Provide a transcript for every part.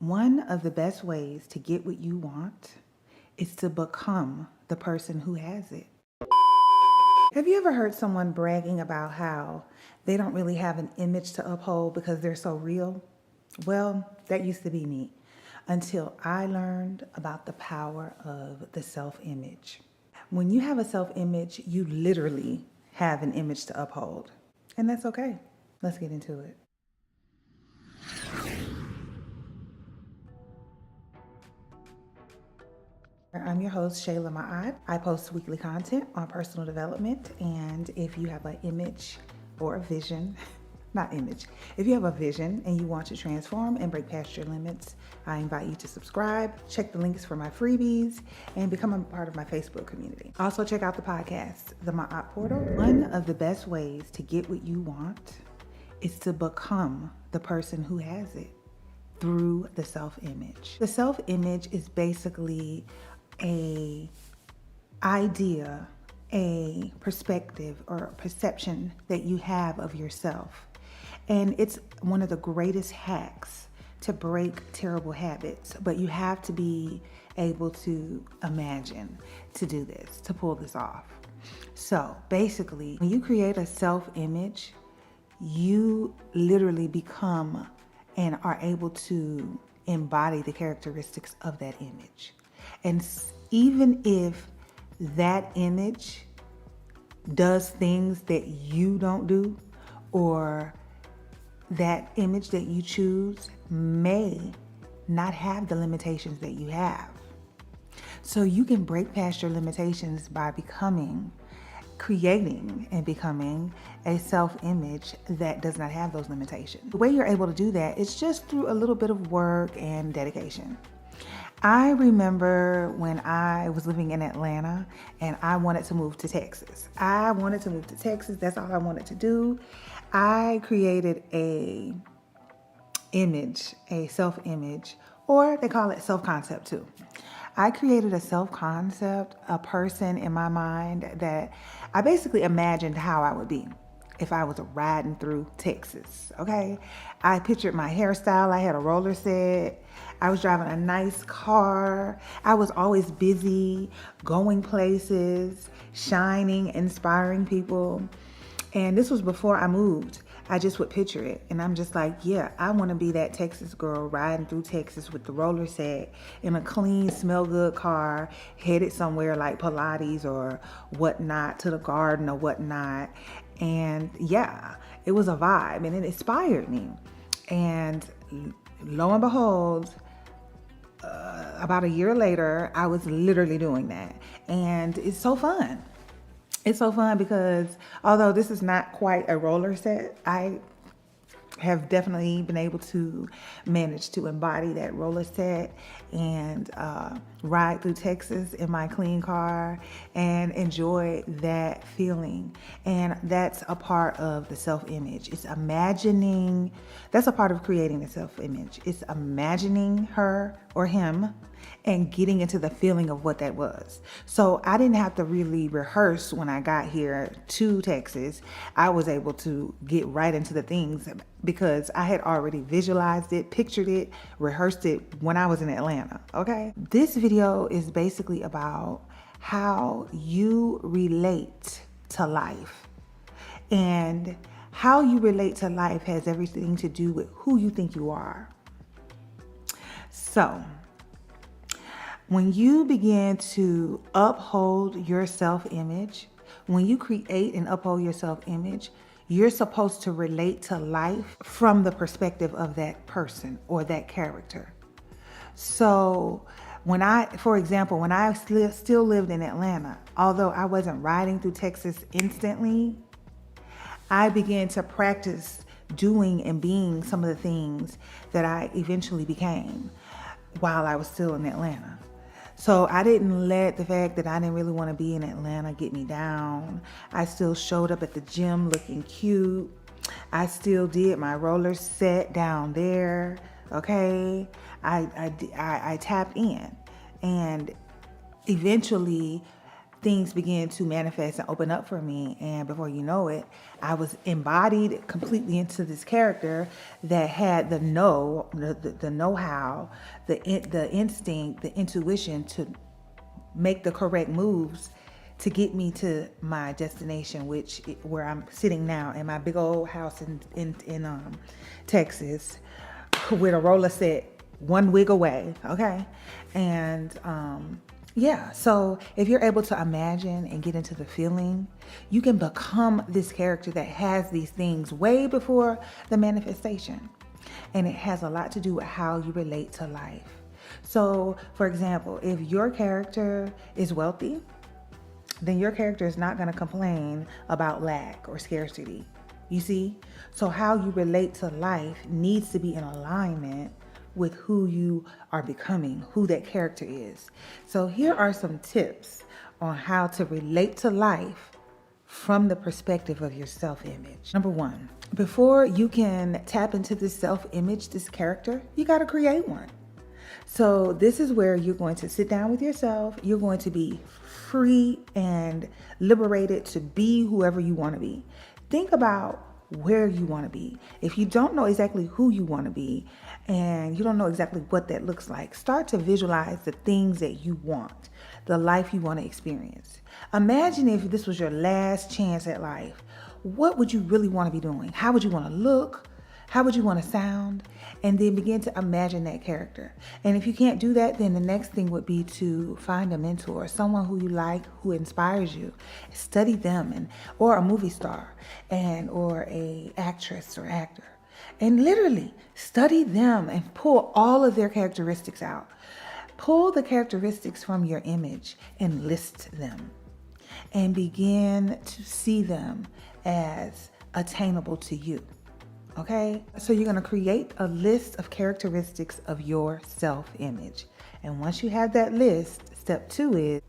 One of the best ways to get what you want is to become the person who has it. Have you ever heard someone bragging about how they don't really have an image to uphold because they're so real? Well, that used to be me until I learned about the power of the self-image. When you have a self-image, you literally have an image to uphold. And that's okay. Let's get into it. I'm your host, Shayla Ma'ad. I post weekly content on personal development, and if you have an image or a vision, if you have a vision and you want to transform and break past your limits, I invite you to subscribe, check the links for my freebies, and become a part of my Facebook community. Also check out the podcast, The Ma'ad Portal. One of the best ways to get what you want is to become the person who has it through the self-image. The self-image is basically a idea, a perspective or perception that you have of yourself. And it's one of the greatest hacks to break terrible habits, but you have to be able to imagine to do this, to pull this off. So basically, when you create a self-image, you literally become and are able to embody the characteristics of that image. And even if that image does things that you don't do, or that image that you choose may not have the limitations that you have. So you can break past your limitations by creating and becoming a self-image that does not have those limitations. The way you're able to do that is just through a little bit of work and dedication. I remember when I was living in Atlanta and I wanted to move to Texas. That's all I wanted to do. I created a self-image, or they call it self-concept too. I created a self-concept, a person in my mind that I basically imagined how I would be if I was riding through Texas, okay? I pictured my hairstyle. I had a roller set. I was driving a nice car. I was always busy, going places, shining, inspiring people. And this was before I moved. I just would picture it. And I'm just like, yeah, I want to be that Texas girl riding through Texas with the roller set in a clean, smell good car, headed somewhere like Pilates or whatnot, to the garden or whatnot. And yeah, it was a vibe and it inspired me. And lo and behold, about a year later, I was literally doing that. And it's so fun. It's so fun because although this is not quite a roller set, I have definitely been able to manage to embody that roller set and ride through Texas in my clean car and enjoy that feeling. And that's a part of the self-image. It's imagining, that's a part of creating the self-image. It's imagining her or him and getting into the feeling of what that was. So I didn't have to really rehearse when I got here to Texas. I was able to get right into the things because I had already visualized it, pictured it, rehearsed it when I was in Atlanta, okay? This video is basically about how you relate to life. And how you relate to life has everything to do with who you think you are. So, when you begin to uphold your self-image, when you create and uphold your self-image, you're supposed to relate to life from the perspective of that person or that character. So for example, when I still lived in Atlanta, although I wasn't riding through Texas instantly, I began to practice doing and being some of the things that I eventually became while I was still in Atlanta. So I didn't let the fact that I didn't really want to be in Atlanta get me down. I still showed up at the gym looking cute. I still did my roller set down there, okay? I tapped in. And eventually things began to manifest and open up for me. And before you know it, I was embodied completely into this character that had the know-how, the instinct, the intuition to make the correct moves to get me to my destination, where I'm sitting now in my big old house in Texas, with a roller set one wig away. Okay. And yeah, so if you're able to imagine and get into the feeling, you can become this character that has these things way before the manifestation. And it has a lot to do with how you relate to life. So, for example, if your character is wealthy, then your character is not going to complain about lack or scarcity. You see? So how you relate to life needs to be in alignment with who you are becoming, who that character is. So here are some tips on how to relate to life from the perspective of your self-image. Number one, before you can tap into this self-image, this character, you got to create one. So this is where you're going to sit down with yourself. You're going to be free and liberated to be whoever you want to be. Think about where you want to be. If you don't know exactly who you want to be and you don't know exactly what that looks like, start to visualize the things that you want, the life you want to experience. Imagine if this was your last chance at life. What would you really want to be doing? How would you want to look? How would you want to sound? And then begin to imagine that character. And if you can't do that, then the next thing would be to find a mentor, someone who you like, who inspires you. Study them, or a movie star, or a actress or actor. And literally study them and pull all of their characteristics out. Pull the characteristics from your image and list them. And begin to see them as attainable to you. Okay, so you're going to create a list of characteristics of your self-image. And once you have that list, step 2 is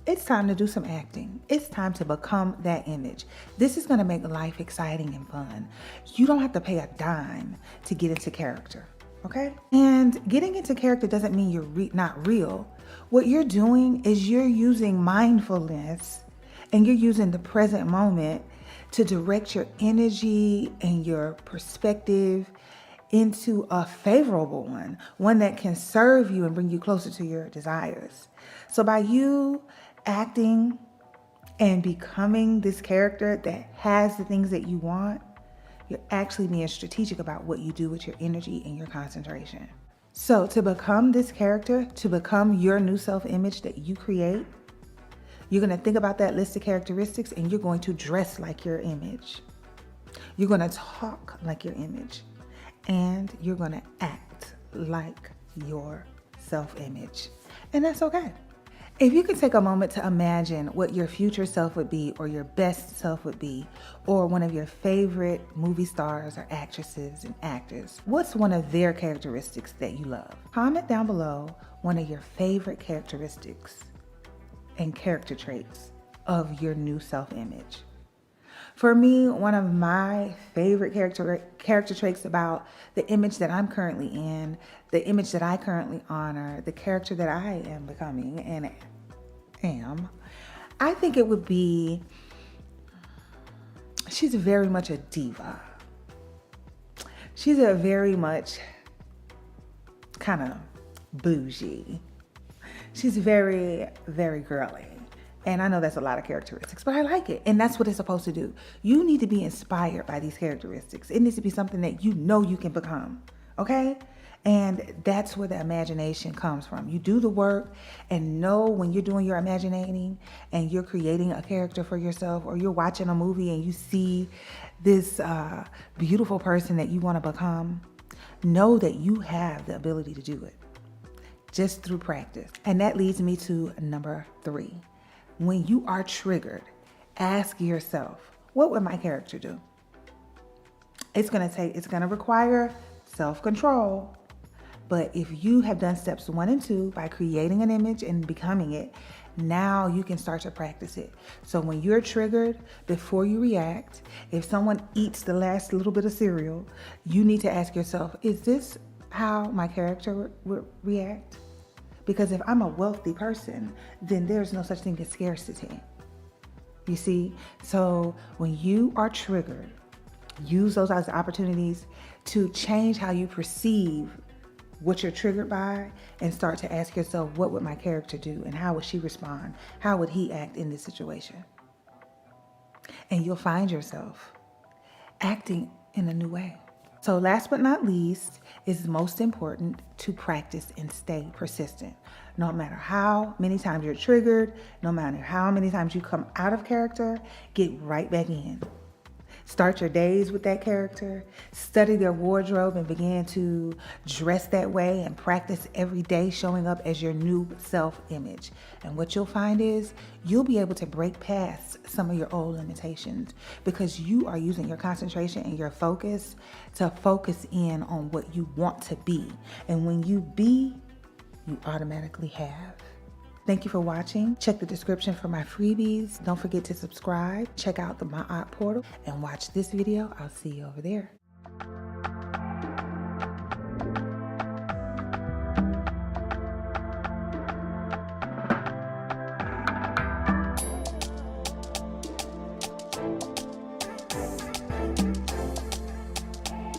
it's time to do some acting. It's time to become that image. This is going to make life exciting and fun. You don't have to pay a dime to get into character. Okay, and getting into character doesn't mean you're not real. What you're doing is you're using mindfulness and you're using the present moment to direct your energy and your perspective into a favorable one that can serve you and bring you closer to your desires. So by you acting and becoming this character that has the things that you want, you're actually being strategic about what you do with your energy and your concentration. So to become this character, to become your new self-image that you create, you're going to think about that list of characteristics and you're going to dress like your image. You're going to talk like your image. And you're going to act like your self-image. And that's okay. If you could take a moment to imagine what your future self would be, or your best self would be, or one of your favorite movie stars or actresses and actors, what's one of their characteristics that you love? Comment down below one of your favorite characteristics and character traits of your new self-image. For me, one of my favorite character traits about the image that I'm currently in, the image that I currently honor, the character that I am becoming and am, I think it would be, she's very much a diva. She's a very much kind of bougie. She's very, very girly. And I know that's a lot of characteristics, but I like it. And that's what it's supposed to do. You need to be inspired by these characteristics. It needs to be something that you know you can become, okay? And that's where the imagination comes from. You do the work and know when you're doing your imaginating and you're creating a character for yourself, or you're watching a movie and you see this beautiful person that you want to become, know that you have the ability to do it just through practice. And that leads me to number 3. When you are triggered, ask yourself, what would my character do? It's going to require self-control. But if you have done steps 1 and 2 by creating an image and becoming it, now you can start to practice it. So when you're triggered, before you react, if someone eats the last little bit of cereal, you need to ask yourself, is this how my character would react? Because if I'm a wealthy person, then there's no such thing as scarcity. You see? So when you are triggered, use those as opportunities to change how you perceive what you're triggered by, and start to ask yourself, what would my character do and how would she respond? How would he act in this situation? And you'll find yourself acting in a new way. So last but not least, is most important to practice and stay persistent. No matter how many times you're triggered, no matter how many times you come out of character, get right back in. Start your days with that character, study their wardrobe and begin to dress that way and practice every day showing up as your new self-image. And what you'll find is you'll be able to break past some of your old limitations because you are using your concentration and your focus to focus in on what you want to be. And when you be, you automatically have. Thank you for watching. Check the description for my freebies. Don't forget to subscribe. Check out the My Art portal and watch this video. I'll see you over there.